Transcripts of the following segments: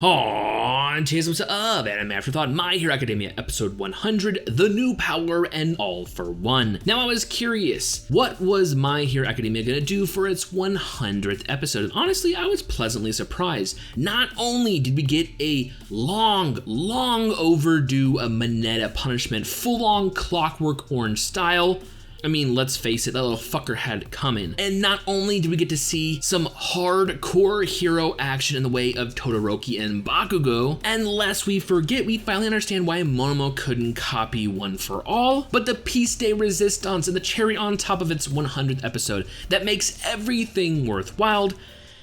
On today's episode of Anime Afterthought, My Hero Academia, episode 100, The New Power and All for One. Now I was curious, what was My Hero Academia gonna do for its 100th episode? And honestly, I was pleasantly surprised. Not only did we get a long overdue Mineta punishment, full-on Clockwork Orange style. I mean, let's face it, that little fucker had it coming. And not only did we get to see some hardcore hero action in the way of Todoroki and Bakugo, and lest we forget, we finally understand why Monomo couldn't copy One for All, but the piece de resistance and the cherry on top of its 100th episode that makes everything worthwhile.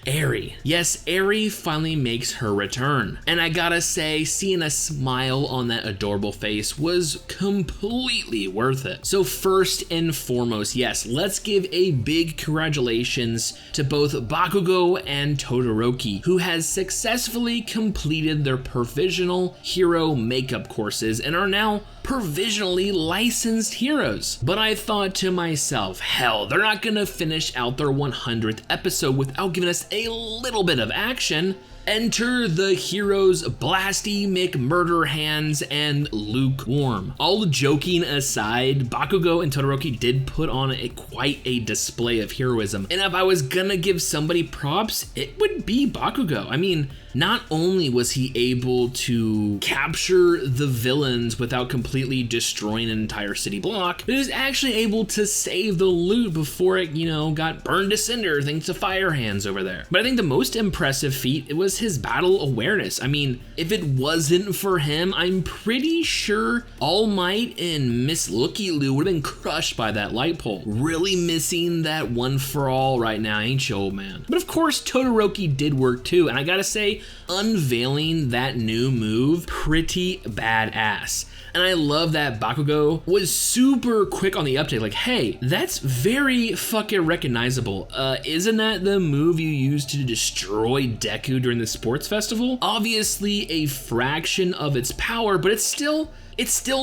Eri. Yes, Eri finally makes her return. And I gotta say, seeing a smile on that adorable face was completely worth it. So first and foremost, yes, let's give a big congratulations to both Bakugo and Todoroki, who has successfully completed their provisional hero makeup courses and are now provisionally licensed heroes. But I thought to myself, hell, they're not gonna finish out their 100th episode without giving us a little bit of action. Enter the heroes Blasty, McMurder Hands, and Lukewarm. All joking aside, Bakugo and Todoroki did put on quite a display of heroism. And if I was gonna give somebody props, it would be Bakugo. I mean, not only was he able to capture the villains without completely destroying an entire city block, but he was actually able to save the loot before it, got burned to cinder thanks to Fire Hands over there. But I think the most impressive feat, it was his battle awareness. I mean, if it wasn't for him, I'm pretty sure All Might and Miss Looky Loo would have been crushed by that light pole. Really missing that One for All right now, ain't you, old man? But of course, Todoroki did work too, and I gotta say, unveiling that new move, pretty badass. And I love that Bakugo was super quick on the update, like, hey, that's very fucking recognizable. Isn't that the move you used to destroy Deku during the sports festival? Obviously a fraction of its power, but it's still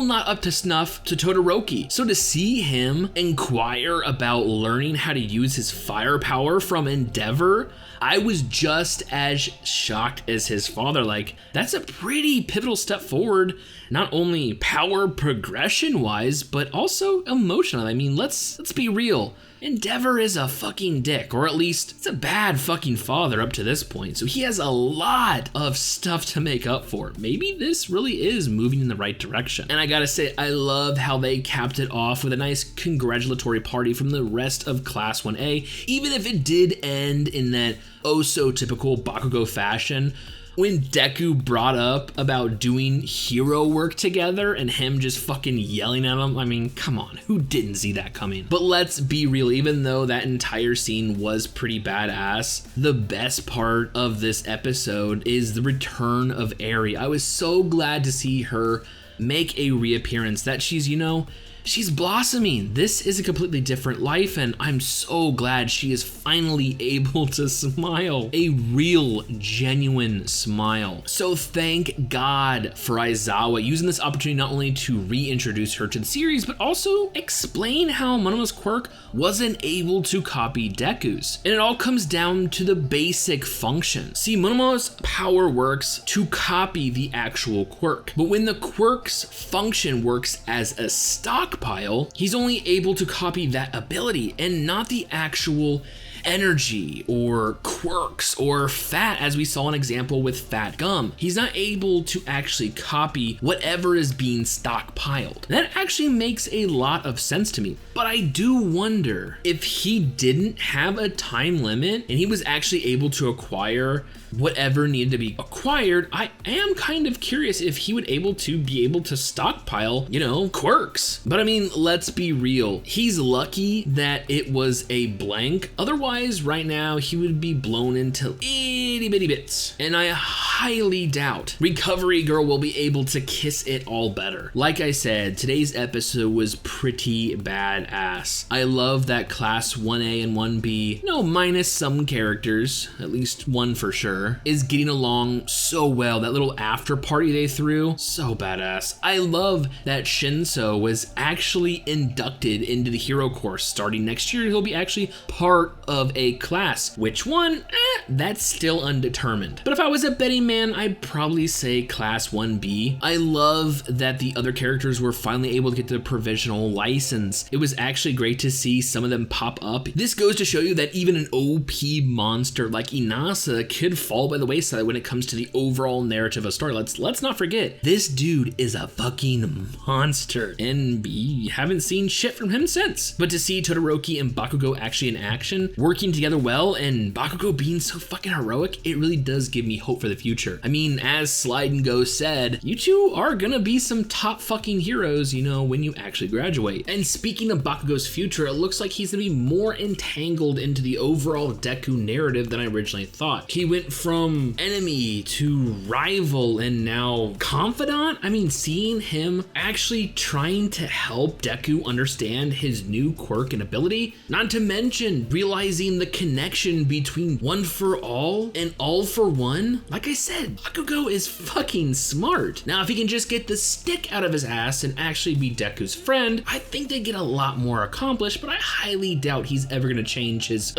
not up to snuff to Todoroki. So to see him inquire about learning how to use his firepower from Endeavor, I was just as shocked as his father. Like, that's a pretty pivotal step forward, not only power progression wise, but also emotional. I mean, let's be real. Endeavor is a fucking dick, or at least it's a bad fucking father up to this point. So he has a lot of stuff to make up for. Maybe this really is moving in the right direction. And I gotta say, I love how they capped it off with a nice congratulatory party from the rest of Class 1A, even if it did end in that oh so typical Bakugo fashion. When Deku brought up about doing hero work together and him just fucking yelling at him, I mean, come on, who didn't see that coming? But let's be real, even though that entire scene was pretty badass, the best part of this episode is the return of Eri. I was so glad to see her make a reappearance, that she's blossoming. This is a completely different life, and I'm so glad she is finally able to smile. A real, genuine smile. So thank God for Aizawa using this opportunity not only to reintroduce her to the series, but also explain how Monomo's quirk wasn't able to copy Deku's. And it all comes down to the basic function. See, Monomo's power works to copy the actual quirk, but when the quirk's function works as a stockpile, he's only able to copy that ability and not the actual energy or quirks or fat, as we saw an example with Fat Gum. He's not able to actually copy whatever is being stockpiled. That actually makes a lot of sense to me. But I do wonder if he didn't have a time limit and he was actually able to acquire whatever needed to be acquired. I am kind of curious if he would be able to stockpile, quirks. But I mean, let's be real. He's lucky that it was a blank. Otherwise, right now, he would be blown into itty bitty bits. And I highly doubt Recovery Girl will be able to kiss it all better. Like I said, today's episode was pretty badass. I love that Class 1A and 1B, minus some characters, at least one for sure, character is getting along so well. That little after party they threw, so badass. I love that Shinso was actually inducted into the hero course. Starting next year, he'll be actually part of a class. Which one? That's still undetermined. But if I was a betting man, I'd probably say class 1B. I love that the other characters were finally able to get the provisional license. It was actually great to see some of them pop up. This goes to show you that even an OP monster like Inasa could fall by the wayside when it comes to the overall narrative of story. Let's not forget, this dude is a fucking monster, and we haven't seen shit from him since. But to see Todoroki and Bakugo actually in action, working together well, and Bakugo being so fucking heroic, it really does give me hope for the future. I mean, as Slide and Go said, you two are gonna be some top fucking heroes, you know, when you actually graduate. And speaking of Bakugo's future, it looks like he's gonna be more entangled into the overall Deku narrative than I originally thought. He went from enemy to rival and now confidant. I mean, seeing him actually trying to help Deku understand his new quirk and ability, not to mention realizing the connection between One for All and All for One. Like I said, Bakugo is fucking smart. Now, if he can just get the stick out of his ass and actually be Deku's friend, I think they get a lot more accomplished, but I highly doubt he's ever gonna change his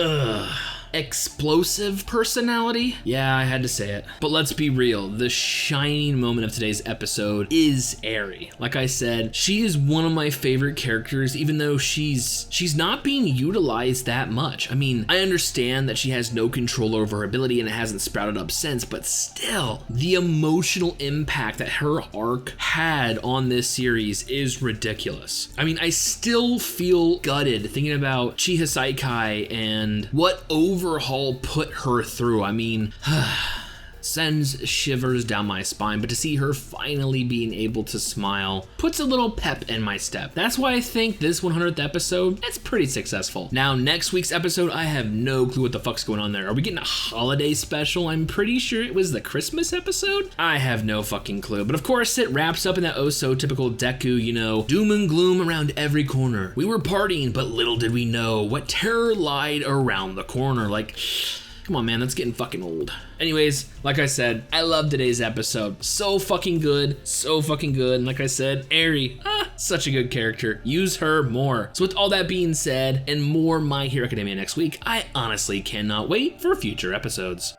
explosive personality. Yeah, I had to say it. But let's be real, the shining moment of today's episode is Eri. Like I said, she is one of my favorite characters, even though she's not being utilized that much. I mean, I understand that she has no control over her ability and it hasn't sprouted up since, but still, the emotional impact that her arc had on this series is ridiculous. I mean, I still feel gutted thinking about Chiha Saikai and what overhaul put her through. I mean, sends shivers down my spine, but to see her finally being able to smile puts a little pep in my step. That's why I think this 100th episode, it's pretty successful. Now, next week's episode, I have no clue what the fuck's going on there. Are we getting a holiday special? I'm pretty sure it was the Christmas episode. I have no fucking clue. But of course, it wraps up in that oh so typical Deku, you know, doom and gloom around every corner. We were partying, but little did we know what terror lied around the corner. Like, come on, man, that's getting fucking old. Anyways, like I said, I love today's episode. So fucking good, so fucking good. And like I said, Eri, such a good character. Use her more. So with all that being said, and more My Hero Academia next week, I honestly cannot wait for future episodes.